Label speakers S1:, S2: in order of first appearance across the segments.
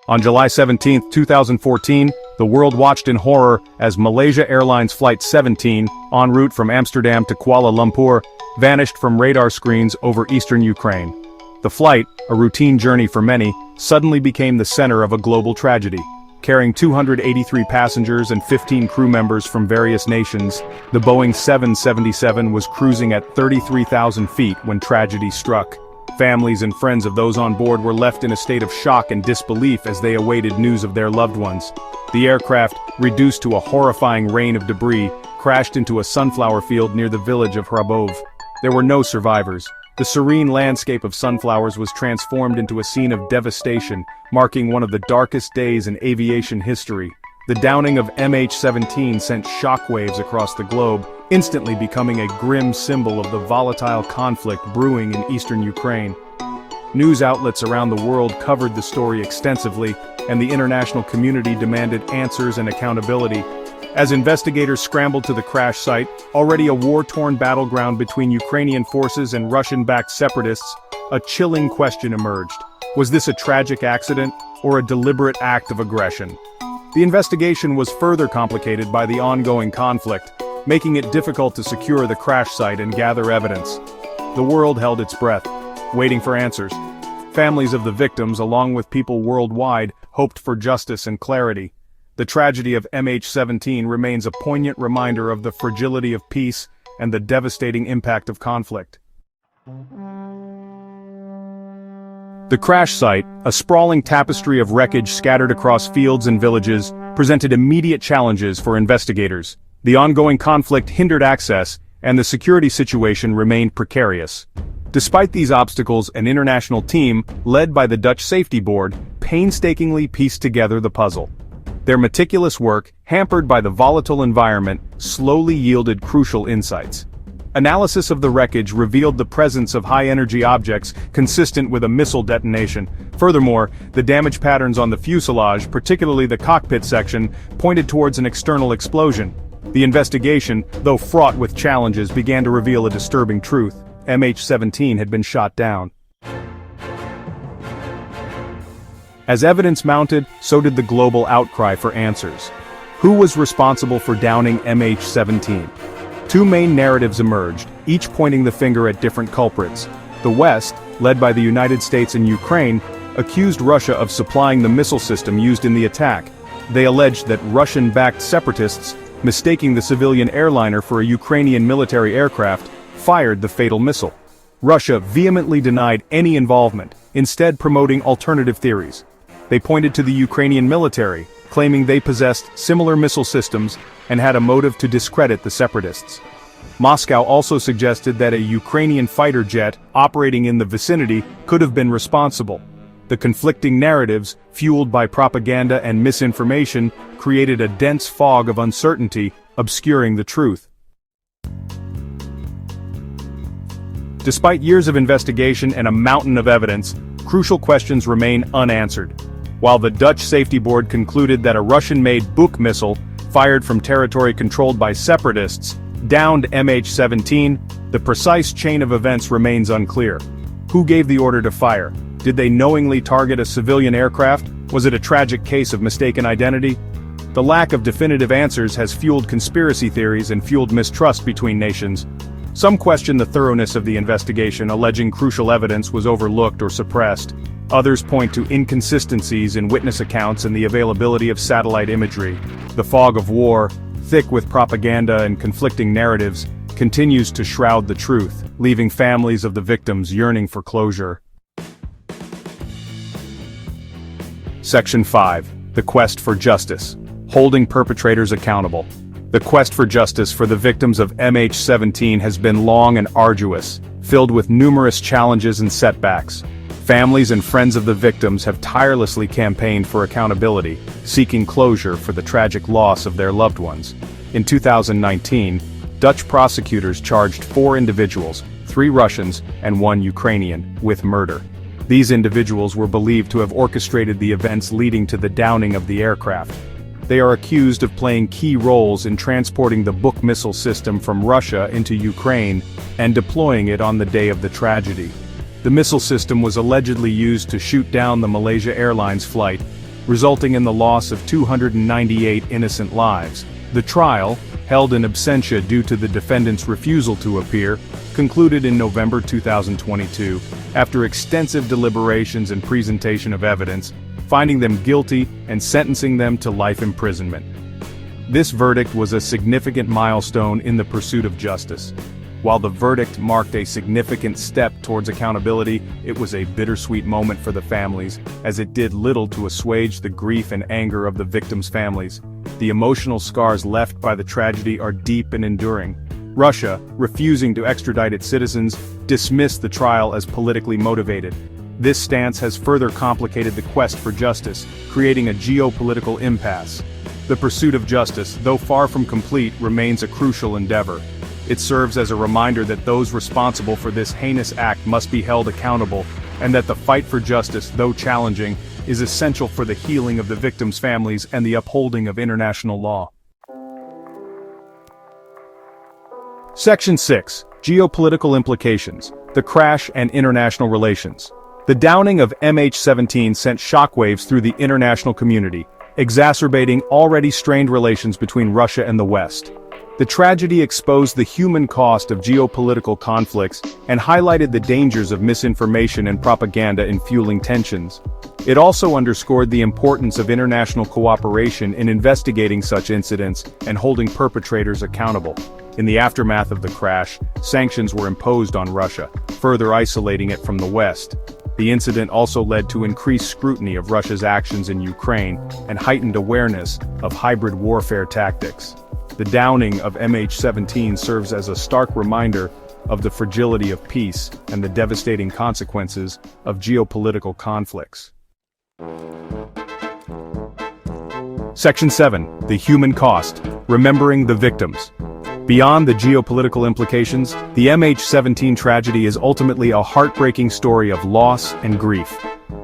S1: On July 17, 2014, the world watched in horror as Malaysia Airlines Flight 17, en route from Amsterdam to Kuala Lumpur, vanished from radar screens over eastern Ukraine. The flight, a routine journey for many, suddenly became the center of a global tragedy. Carrying 283 passengers and 15 crew members from various nations, the Boeing 777 was cruising at 33,000 feet when tragedy struck. Families and friends of those on board were left in a state of shock and disbelief as they awaited news of their loved ones. The aircraft, reduced to a horrifying rain of debris, crashed into a sunflower field near the village of Hrabov. There were no survivors. The serene landscape of sunflowers was transformed into a scene of devastation, marking one of the darkest days in aviation history. The downing of MH17 sent shockwaves across the globe, instantly becoming a grim symbol of the volatile conflict brewing in eastern Ukraine. News outlets around the world covered the story extensively, and the international community demanded answers and accountability. As investigators scrambled to the crash site, already a war-torn battleground between Ukrainian forces and Russian-backed separatists, a chilling question emerged. Was this a tragic accident, or a deliberate act of aggression? The investigation was further complicated by the ongoing conflict, making it difficult to secure the crash site and gather evidence. The world held its breath, waiting for answers. Families of the victims, along with people worldwide, hoped for justice and clarity. The tragedy of MH17 remains a poignant reminder of the fragility of peace and the devastating impact of conflict. The crash site, a sprawling tapestry of wreckage scattered across fields and villages, presented immediate challenges for investigators. The ongoing conflict hindered access, and the security situation remained precarious. Despite these obstacles, an international team, led by the Dutch Safety Board, painstakingly pieced together the puzzle. Their meticulous work, hampered by the volatile environment, slowly yielded crucial insights. Analysis of the wreckage revealed the presence of high-energy objects consistent with a missile detonation. Furthermore, the damage patterns on the fuselage, particularly the cockpit section, pointed towards an external explosion. The investigation, though fraught with challenges, began to reveal a disturbing truth. MH17 had been shot down. As evidence mounted, so did the global outcry for answers. Who was responsible for downing MH17? Two main narratives emerged, each pointing the finger at different culprits. The West, led by the United States and Ukraine, accused Russia of supplying the missile system used in the attack. They alleged that Russian-backed separatists, mistaking the civilian airliner for a Ukrainian military aircraft, fired the fatal missile. Russia vehemently denied any involvement, instead promoting alternative theories. They pointed to the Ukrainian military, claiming they possessed similar missile systems and had a motive to discredit the separatists. Moscow also suggested that a Ukrainian fighter jet operating in the vicinity could have been responsible. The conflicting narratives, fueled by propaganda and misinformation, created a dense fog of uncertainty, obscuring the truth. Despite years of investigation and a mountain of evidence, crucial questions remain unanswered. While the Dutch Safety Board concluded that a Russian-made Buk missile, fired from territory controlled by separatists, downed MH17, the precise chain of events remains unclear. Who gave the order to fire? Did they knowingly target a civilian aircraft? Was it a tragic case of mistaken identity? The lack of definitive answers has fueled conspiracy theories and fueled mistrust between nations. Some question the thoroughness of the investigation, alleging crucial evidence was overlooked or suppressed. Others point to inconsistencies in witness accounts and the availability of satellite imagery. The fog of war, thick with propaganda and conflicting narratives, continues to shroud the truth, leaving families of the victims yearning for closure. Section 5. The Quest for Justice. Holding perpetrators accountable. The quest for justice for the victims of MH17 has been long and arduous, filled with numerous challenges and setbacks. Families and friends of the victims have tirelessly campaigned for accountability, seeking closure for the tragic loss of their loved ones. In 2019, Dutch prosecutors charged 4 individuals, 3 Russians and 1 Ukrainian, with murder. These individuals were believed to have orchestrated the events leading to the downing of the aircraft. They are accused of playing key roles in transporting the Buk missile system from Russia into Ukraine and deploying it on the day of the tragedy. The missile system was allegedly used to shoot down the Malaysia Airlines flight, resulting in the loss of 298 innocent lives. The trial, held in absentia due to the defendants' refusal to appear, concluded in November 2022, after extensive deliberations and presentation of evidence, finding them guilty and sentencing them to life imprisonment. This verdict was a significant milestone in the pursuit of justice. While the verdict marked a significant step towards accountability, it was a bittersweet moment for the families, as it did little to assuage the grief and anger of the victims' families. The emotional scars left by the tragedy are deep and enduring. Russia, refusing to extradite its citizens, dismissed the trial as politically motivated. This stance has further complicated the quest for justice, creating a geopolitical impasse. The pursuit of justice, though far from complete, remains a crucial endeavor. It serves as a reminder that those responsible for this heinous act must be held accountable, and that the fight for justice, though challenging, is essential for the healing of the victims' families and the upholding of international law. Section 6. Geopolitical Implications. The Crash and International Relations. The downing of MH17 sent shockwaves through the international community, exacerbating already strained relations between Russia and the West. The tragedy exposed the human cost of geopolitical conflicts and highlighted the dangers of misinformation and propaganda in fueling tensions. It also underscored the importance of international cooperation in investigating such incidents and holding perpetrators accountable. In the aftermath of the crash, sanctions were imposed on Russia, further isolating it from the West. The incident also led to increased scrutiny of Russia's actions in Ukraine and heightened awareness of hybrid warfare tactics. The downing of MH17 serves as a stark reminder of the fragility of peace and the devastating consequences of geopolitical conflicts. Section 7. The Human Cost. Remembering the Victims. Beyond the geopolitical implications, the MH17 tragedy is ultimately a heartbreaking story of loss and grief.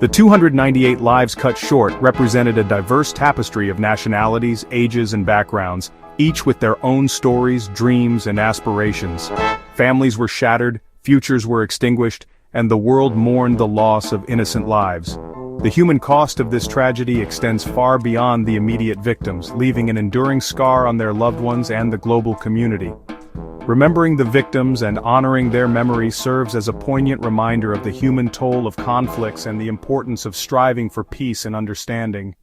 S1: The 298 lives cut short represented a diverse tapestry of nationalities, ages, and backgrounds, each with their own stories, dreams, and aspirations. Families were shattered, futures were extinguished, and the world mourned the loss of innocent lives. The human cost of this tragedy extends far beyond the immediate victims, leaving an enduring scar on their loved ones and the global community. Remembering the victims and honoring their memory serves as a poignant reminder of the human toll of conflicts and the importance of striving for peace and understanding.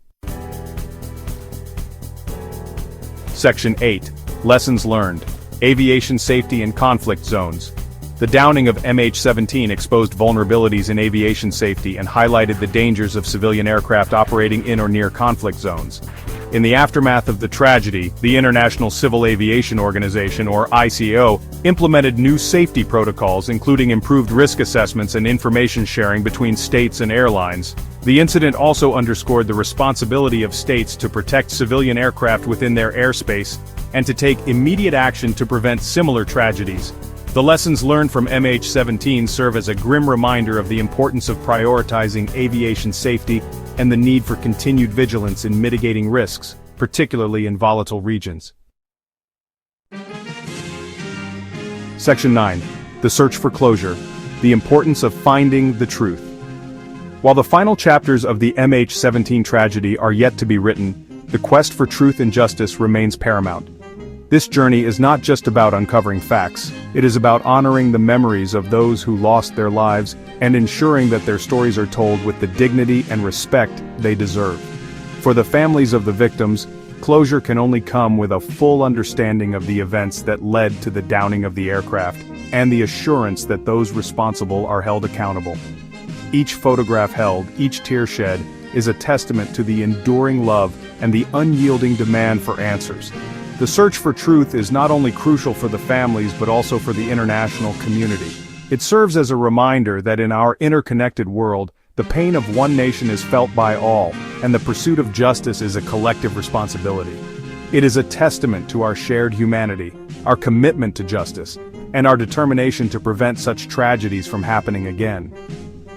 S1: Section 8. Lessons Learned. Aviation Safety in Conflict Zones. The downing of MH17 exposed vulnerabilities in aviation safety and highlighted the dangers of civilian aircraft operating in or near conflict zones. In the aftermath of the tragedy, the International Civil Aviation Organization, or ICAO, implemented new safety protocols including improved risk assessments and information sharing between states and airlines. The incident also underscored the responsibility of states to protect civilian aircraft within their airspace and to take immediate action to prevent similar tragedies. The lessons learned from MH17 serve as a grim reminder of the importance of prioritizing aviation safety and the need for continued vigilance in mitigating risks, particularly in volatile regions. Section 9. The Search for Closure. The Importance of Finding the Truth. While the final chapters of the MH17 tragedy are yet to be written, the quest for truth and justice remains paramount. This journey is not just about uncovering facts, it is about honoring the memories of those who lost their lives and ensuring that their stories are told with the dignity and respect they deserve. For the families of the victims, closure can only come with a full understanding of the events that led to the downing of the aircraft, and the assurance that those responsible are held accountable. Each photograph held, each tear shed, is a testament to the enduring love and the unyielding demand for answers. The search for truth is not only crucial for the families but also for the international community. It serves as a reminder that in our interconnected world, the pain of one nation is felt by all, and the pursuit of justice is a collective responsibility. It is a testament to our shared humanity, our commitment to justice, and our determination to prevent such tragedies from happening again.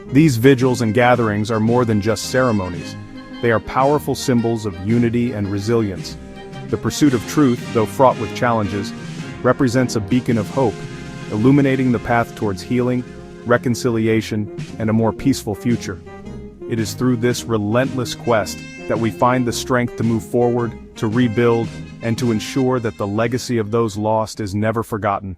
S1: These vigils and gatherings are more than just ceremonies. They are powerful symbols of unity and resilience. The pursuit of truth, though fraught with challenges, represents a beacon of hope, illuminating the path towards healing, reconciliation, and a more peaceful future. It is through this relentless quest that we find the strength to move forward, to rebuild, and to ensure that the legacy of those lost is never forgotten.